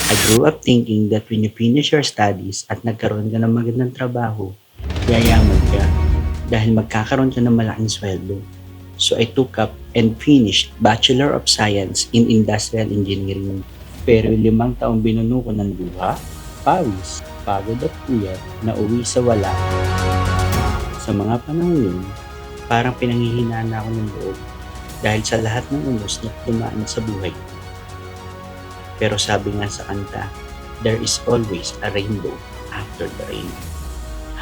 I grew up thinking that when you finish your studies at nagkaroon ka ng magandang trabaho, yayaman ka dahil magkakaroon ka ng malaking sweldo. So I took up and finished Bachelor of Science in Industrial Engineering. Pero 5 taong binuno ko ng luha, pawis, pagod at puyat na uwi sa wala. Sa mga panahon yun, parang pinanghihinaan ako ng loob dahil sa lahat ng unos na dumaan sa buhay. Pero sabi nga sa kanta, there is always a rainbow after the rain.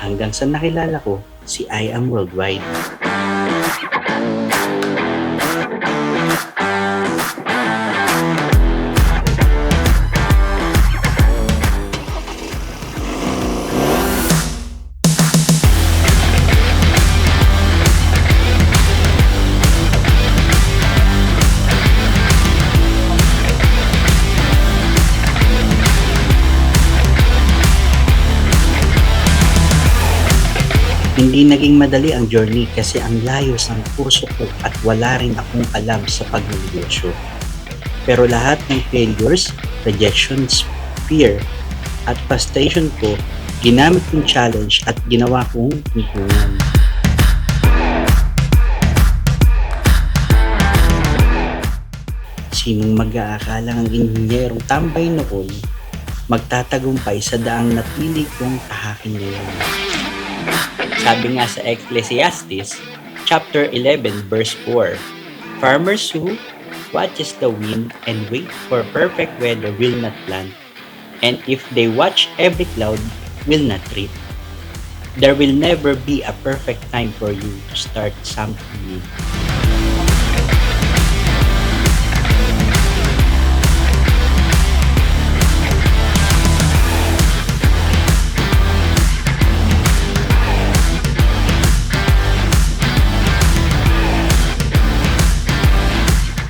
Hanggang sa nakilala ko si I Am Worldwide. Hindi naging madali ang journey kasi ang layo ng puso ko at wala rin akong alam sa pagnegosyo. Pero lahat ng failures, rejections, fear, at frustration ko, ginamit kong challenge at ginawa kong tuntunan. Sinong mag-aakalang ang inhinyerong tambay noon, magtatagumpay sa daang napili kong tahakin ngayon. Sabi nga sa Ecclesiastes, chapter 11, verse 4, farmers who watches the wind and wait for perfect weather will not plant, and if they watch every cloud, will not reap. There will never be a perfect time for you to start something new.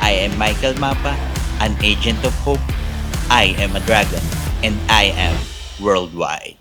I am Michael Mapa, an agent of hope. I am a dragon, and I am worldwide.